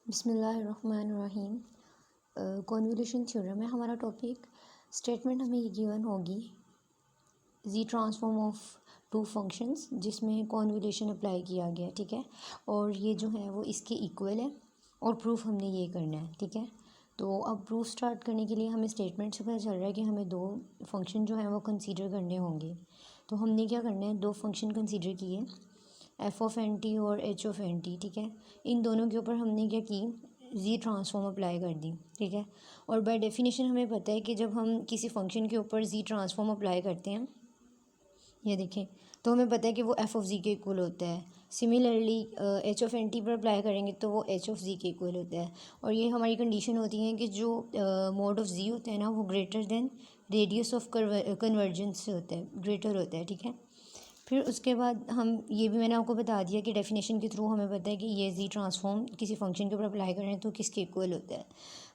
बिस्मिल्लाहिर्रहमानिर्रहीम। Convolution theorem है हमारा टॉपिक। स्टेटमेंट हमें ये गिवन होगी जी ट्रांसफॉर्म ऑफ टू फंक्शंस जिसमें कॉन्वोल्यूशन अप्लाई किया गया, ठीक है। और ये जो है वो इसके इक्वल है और प्रूफ हमने ये करना है, ठीक है। तो अब प्रूफ स्टार्ट करने के लिए हमें स्टेटमेंट से पता चल रहा है कि हमें दो फंक्शन जो है वो कंसीडर करने होंगे। तो हमने क्या करना है, दो फंक्शन कंसीडर किए, एफ ऑफ एन टी और एच ऑफ एन टी, ठीक है। इन दोनों के ऊपर हमने क्या की, जी ट्रांसफॉर्म अप्लाई कर दी, ठीक है। और बाय डेफिनेशन हमें पता है कि जब हम किसी फंक्शन के ऊपर जी ट्रांसफॉर्म अप्लाई करते हैं, ये देखें, तो हमें पता है कि वो एफ ऑफ जी के इक्वल होता है। Similarly h of n t पर अप्लाई करेंगे तो वो एच ऑफ जी के इक्वल होता है। और ये हमारी कंडीशन होती है कि जो मोड ऑफ जी होता है ना, वो greater than radius of convergence से होता है, ग्रेटर होता है, ठीक है। फिर उसके बाद हम ये भी मैंने आपको बता दिया कि डेफिनेशन के थ्रू हमें पता है कि ये जी ट्रांसफॉर्म किसी फंक्शन के ऊपर अप्लाई करें तो किसके इक्वल होता है।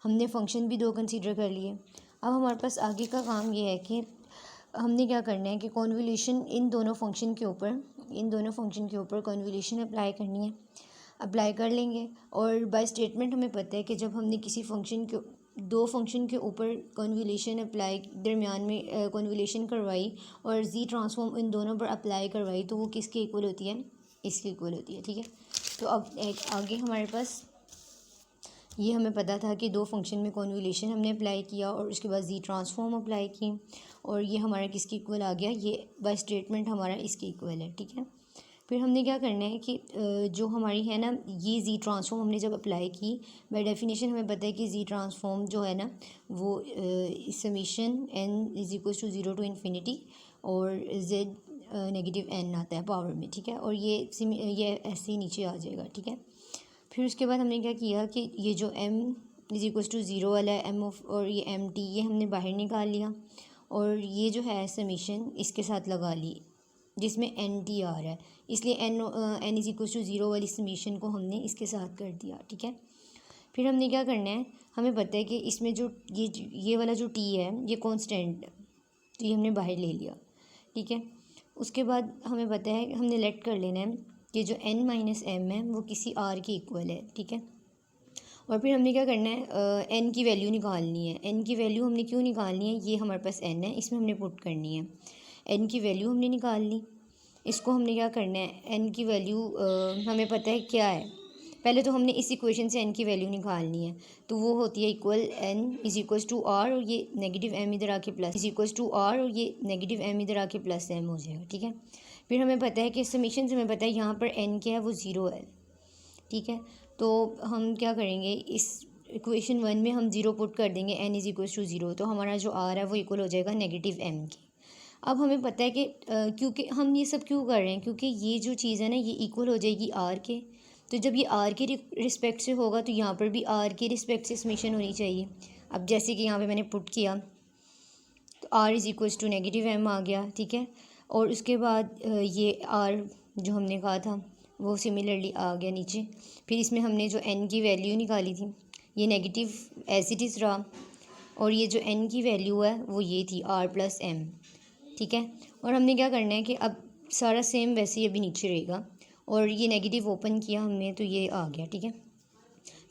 हमने फंक्शन भी दो कंसीडर कर लिए। अब हमारे पास आगे का काम ये है कि हमने क्या करना है कि कॉन्वोल्यूशन इन दोनों फंक्शन के ऊपर कॉन्वोल्यूशन अप्लाई करनी है। अप्लाई कर लेंगे। और बाय स्टेटमेंट हमें पता है कि जब हमने किसी फंक्शन के दो फंक्शन के ऊपर कॉन्वोल्यूशन अप्लाई दरमियान में कॉन्वोल्यूशन करवाई और जी ट्रांसफॉर्म इन दोनों पर अप्लाई करवाई तो वो किसके इक्वल होती है, इसके इक्वल होती है, ठीक है। तो अब एक आगे हमारे पास ये हमें पता था कि दो फंक्शन में कॉन्वोल्यूशन हमने अप्लाई किया और उसके बाद जी ट्रांसफॉर्म अप्लाई की और ये हमारा किसके इक्वल आ गया, ये बाय स्टेटमेंट हमारा इसके इक्वल है, ठीक है। फिर हमने क्या करना है कि जो हमारी है ना ये जी ट्रांसफॉर्म हमने जब अप्लाई की, बाय डेफिनेशन हमें पता है कि जी ट्रांसफॉर्म जो है ना वो summation n is equal to zero to infinity और जेड नेगेटिव एन आता है पावर में, ठीक है। और ये ऐसे ही नीचे आ जाएगा, ठीक है। फिर उसके बाद हमने क्या किया कि ये जो m is equal to zero वाला है एम ऑफ और ये एम टी ये हमने बाहर निकाल लिया और ये जो है समीशन इसके साथ लगा ली जिसमें एन टी आ रहा है, इसलिए n is equal to zero वाली समीशन को हमने इसके साथ कर दिया, ठीक है। फिर हमने क्या करना है, हमें पता है कि इसमें जो ये वाला जो टी है ये कॉन्स्टेंट, तो ये हमने बाहर ले लिया, ठीक है। उसके बाद हमें पता है हमने लेट कर लेना है कि जो n माइनस एम है वो किसी r के इक्वल है, ठीक है। और फिर हमने क्या करना है, n की वैल्यू निकालनी है। n की वैल्यू हमने क्यों निकालनी है, ये हमारे पास n है, इसमें हमने पुट करनी है। n की वैल्यू हमने निकाल ली, इसको हमने क्या करना है, n की वैल्यू हमें पता है क्या है, पहले तो हमने इस इक्वेशन से n की वैल्यू निकालनी है। तो वो होती है equal n is equal to r और ये नेगेटिव m इधर आके plus is equal to r और ये नेगेटिव m इधर आके प्लस m हो जाएगा, ठीक है। फिर हमें पता है कि समीशन से हमें पता है यहाँ पर n क्या है, वो ज़ीरो है, ठीक है। तो हम क्या करेंगे, इस इक्वेशन वन में हम ज़ीरो पुट कर देंगे, n is equal to zero, तो हमारा जो r है वो इक्वल हो जाएगा नेगेटिव m की। अब हमें पता है कि क्योंकि हम ये सब क्यों कर रहे हैं, क्योंकि ये जो चीज़ है ना ये इक्वल हो जाएगी r के। तो जब ये r के रिस्पेक्ट से होगा तो यहाँ पर भी r के रिस्पेक्ट से समीशन होनी चाहिए। अब जैसे कि यहाँ पे मैंने पुट किया तो r is equal to negative m आ गया, ठीक है। और उसके बाद ये r जो हमने कहा था वो सिमिलरली आ गया नीचे। फिर इसमें हमने जो n की वैल्यू निकाली थी ये नेगेटिव एज इट इज़ रहा और ये जो n की वैल्यू है वो ये थी r प्लस m, ठीक है। और हमने क्या करना है कि अब सारा सेम वैसे ही अभी नीचे रहेगा और ये नेगेटिव ओपन किया हमने तो ये आ गया, ठीक है।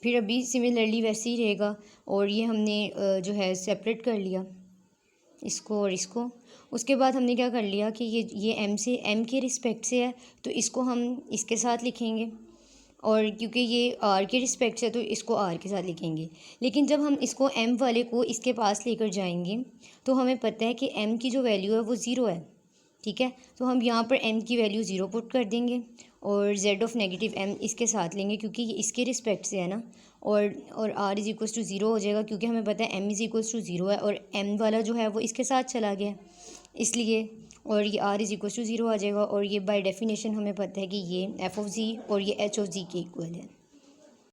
फिर अभी सिमिलरली वैसे ही रहेगा और ये हमने जो है सेपरेट कर लिया इसको और इसको। उसके बाद हमने क्या कर लिया कि ये m के रिस्पेक्ट से है तो इसको हम इसके साथ लिखेंगे और क्योंकि ये r के रिस्पेक्ट से है तो इसको r के साथ लिखेंगे। लेकिन जब हम इसको m वाले को इसके पास लेकर जाएंगे तो हमें पता है कि m की जो वैल्यू है वो ज़ीरो है, ठीक है। तो हम यहाँ पर m की वैल्यू ज़ीरो पुट कर देंगे और z ऑफ नेगेटिव m इसके साथ लेंगे क्योंकि ये इसके रिस्पेक्ट से है ना। और r is equal to zero हो जाएगा क्योंकि हमें पता है m is equal to zero है और m वाला जो है वो इसके साथ चला गया इसलिए, और ये r is equal to zero आ जाएगा। और ये बाय डेफिनेशन हमें पता है कि ये f ऑफ z और ये h ऑफ z के इक्वल है।